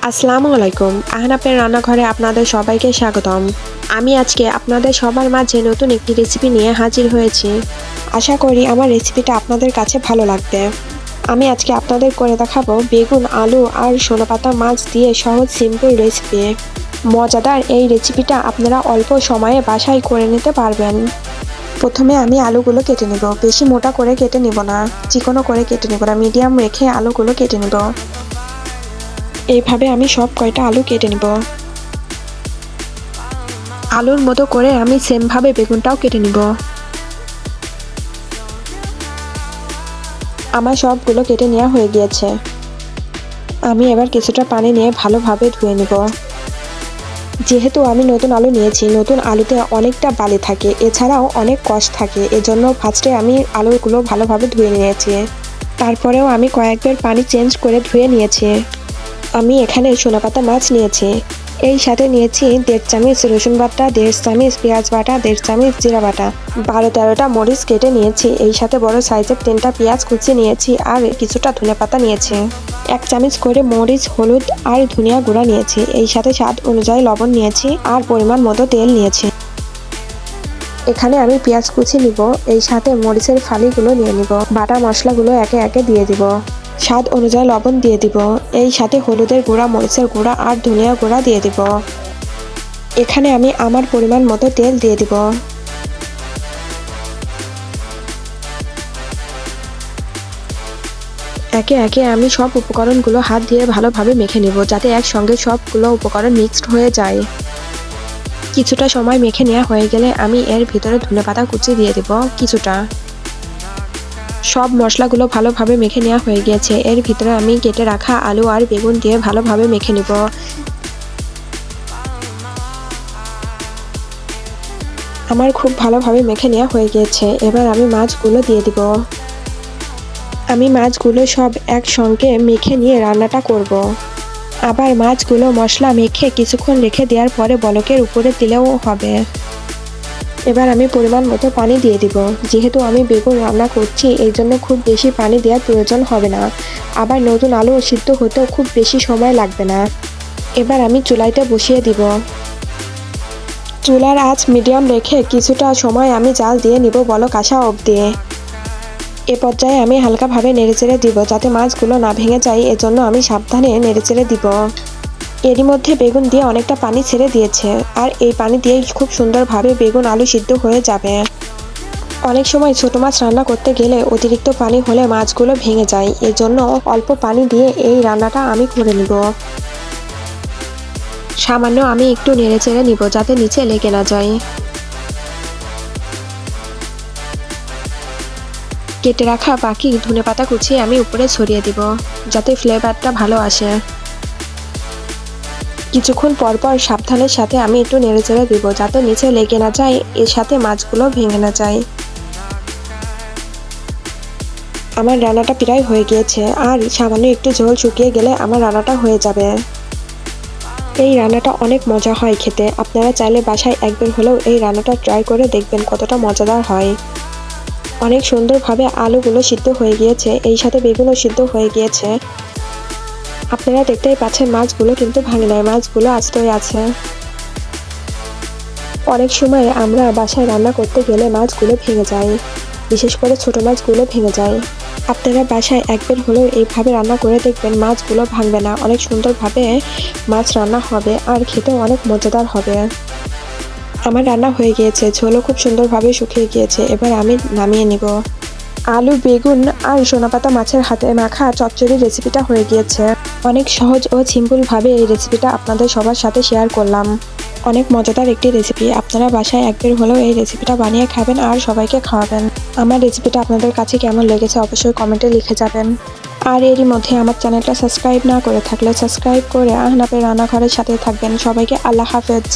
আসসালামু আলাইকুম। আহনাপের রান্নাঘরে আপনাদের সবাইকে স্বাগতম। আমি আজকে আপনাদের সবার মাঝে নতুন একটি রেসিপি নিয়ে হাজির হয়েছি। আশা করি আমার রেসিপিটা আপনাদের কাছে ভালো লাগবে। আমি আজকে আপনাদের করে দেখাবো বেগুন, আলু আর শোলাপাতা মাছ দিয়ে সহজ সিম্পল রেসিপি। মজাদার এই রেসিপিটা আপনারা অল্প সময়ে বাসায় করে নিতে পারবেন। প্রথমে আমি আলুগুলো কেটে নেব। বেশি মোটা করে কেটে নেব না, চিকনও করে কেটে নেব না, মিডিয়াম রেখে আলুগুলো কেটে নেব। এইভাবে আমি সব কয়টা আলু কেটে নিব। আলুর মতো করে আমি সেমভাবে বেগুনটাও কেটে নিব। আমার সবগুলো কেটে নেওয়া হয়ে গিয়েছে। আমি এবার কিছুটা পানি নিয়ে ভালোভাবে ধুয়ে নিব। যেহেতু আমি নতুন আলু নিয়েছি, নতুন আলুতে অনেকটা বালি থাকে, এছাড়াও অনেক কষ থাকে, এজন্য ফার্স্টে আমি আলুগুলো ভালোভাবে ধুয়ে নিয়েছি। তারপরেও আমি কয়েকবার পানি চেঞ্জ করে ধুয়ে নিয়েছি। আমি এখানে শোলাপাতা মাছ নিয়েছি। এই সাথে নিয়েছি 1.5 চামচ রসুন বাটা, 1.5 চামচ পেঁয়াজ বাটা, 1.5 চামচ জিরা বাটা, 12-13টা মরিচ কেটে নিয়েছি। এই সাথে বড় সাইজের 3টা পেঁয়াজ কুচি নিয়েছি আর কিছুটা ধনেপাতা নিয়েছি। 1 চামচ করে মরিচ, হলুদ আর ধনিয়া গুঁড়া নিয়েছি। এই সাথে স্বাদ অনুযায়ী লবণ নিয়েছি আর পরিমাণ মতো তেল নিয়েছি। এখানে আমি পেঁয়াজ কুচি নিব, এই সাথে মরিচের ফালিগুলো নিয়ে নিব। বাটা মশলাগুলো একে একে দিয়ে দিব। স্বাদ অনুযায়ী লবণ দিয়ে দিব। এই সাথে হলুদের গুঁড়া, মরিচের গুঁড়া আর ধনিয়া গুঁড়া দিয়ে দিব। এখানে আমি আমার পরিমাণ মতো তেল দিয়ে দিব। একে একে আমি সব উপকরণগুলো হাত দিয়ে ভালোভাবে মেখে নিব, যাতে একসঙ্গে সবগুলো উপকরণ মিক্সড হয়ে যায়। কিছুটা সময় মেখে নেওয়া হয়ে গেলে আমি এর ভিতরে ধনেপাতা কুচি দিয়ে দিব কিছুটা। সব মশলাগুলো ভালোভাবে মেখে নেওয়া হয়ে গেছে। এর ভিতরে আমি কেটে রাখা আলু আর বেগুন দিয়ে ভালোভাবে মেখে নিব। আমার খুব ভালোভাবে মেখে নেওয়া হয়ে গেছে। এবার আমি মাছগুলো দিয়ে দিব। আমি মাছগুলো সব একসঙ্গে মেখে নিয়ে রান্নাটা করব। আবার মাছগুলো মশলা মেখে কিছুক্ষণ রেখে দেওয়ার পরে বলকের উপরে দিলেও হবে। এবার আমি পরিমাণ মতো পানি দিয়ে দিব। যেহেতু আমি বেগুন রান্না করছি, এই জন্য খুব বেশি পানি দেওয়ার প্রয়োজন হবে না। আবার নতুন আলু সিদ্ধ হতেও খুব বেশি সময় লাগবে না। এবার আমি চুলাইতে বসিয়ে দিব। চুলার আঁচ মিডিয়াম রেখে কিছুটা সময় আমি জাল দিয়ে নিব বলক আসা অবধি। এ পর্যায়ে আমি হালকাভাবে নেড়েচেড়ে দিব, যাতে মাছগুলো না ভেঙে যায়, এজন্য আমি সাবধানে নেড়েচেড়ে দিব। এরই মধ্যে বেগুন দিয়ে অনেকটা পানি ছেড়ে দিয়েছে, আর এই পানি দিয়েই খুব সুন্দরভাবে বেগুন আলু সিদ্ধ হয়ে যাবে। অনেক সময় ছোট মাছ রান্না করতে গেলে অতিরিক্ত পানি হলে মাছগুলো ভেঙে যায়, এজন্য অল্প পানি দিয়ে এই রান্নাটা আমি করে নিব। সামান্য আমি একটু নেড়েচেড়ে নিব, যাতে নিচে লেগে না যায়। কেটে রাখা বাকি ধনেপাতা কুচি আমি উপরে ছড়িয়ে দিব, যাতে ফ্লেভারটা ভালো আসে। কিছুক্ষণ পরপর সাবধানের সাথে আমি একটু নেড়েচেড়ে দিব, যাতে নিচে লেগে না যায়, এর সাথে মাছগুলো ভেঙে না যায়। আমার রান্নাটা প্রায় হয়ে গিয়েছে, আর সামান্য একটু ঝোল শুকিয়ে গেলে আমার রান্নাটা হয়ে যাবে। এই রান্নাটা অনেক মজা হয় খেতে। আপনারা চাইলে বাসায় একবার হলেও এই রান্নাটা ট্রাই করে দেখবেন কতটা মজাদার হয়। অনেক সুন্দরভাবে আলুগুলো সিদ্ধ হয়ে গিয়েছে, এই সাথে বেগুনও সিদ্ধ হয়ে গিয়েছে। আপনারা দেখতেই পাচ্ছেন মাছগুলো কিন্তু ভাঙে নাই, মাছগুলো আস্তই আছে। অনেক সময় আমরা বাসায় রান্না করতে গেলে মাছগুলো ভেঙে যায়, বিশেষ করে ছোট মাছগুলো ভেঙে যায়। আপনারা বাসায় একবার হলেও এইভাবে রান্না করে দেখবেন, মাছগুলো ভাঙবে না, অনেক সুন্দরভাবে মাছ রান্না হবে আর খেতেও অনেক মজাদার হবে। আমার রান্না হয়ে গিয়েছে, ঝোলও খুব সুন্দরভাবে শুকিয়ে গিয়েছে। এবার আমি নামিয়ে নিব। আলু, বেগুন আর শোলাপাতা মাছের হাতে মাখা চচ্চড়ি রেসিপিটা হয়ে গিয়েছে। অনেক সহজ ও সিম্পলভাবে এই রেসিপিটা আপনাদের সবার সাথে শেয়ার করলাম। অনেক মজাদার একটি রেসিপি। আপনারা বাসায় একবার হলেও এই রেসিপিটা বানিয়ে খাবেন আর সবাইকে খাওয়াবেন। আমার রেসিপিটা আপনাদের কাছে কেমন লেগেছে অবশ্যই কমেন্টে লিখে যাবেন। আর এরই মধ্যে আমার চ্যানেলটা সাবস্ক্রাইব না করে থাকলে সাবস্ক্রাইব করে আহনাবের রান্নাঘরের সাথে থাকবেন। সবাইকে আল্লাহ হাফেজ।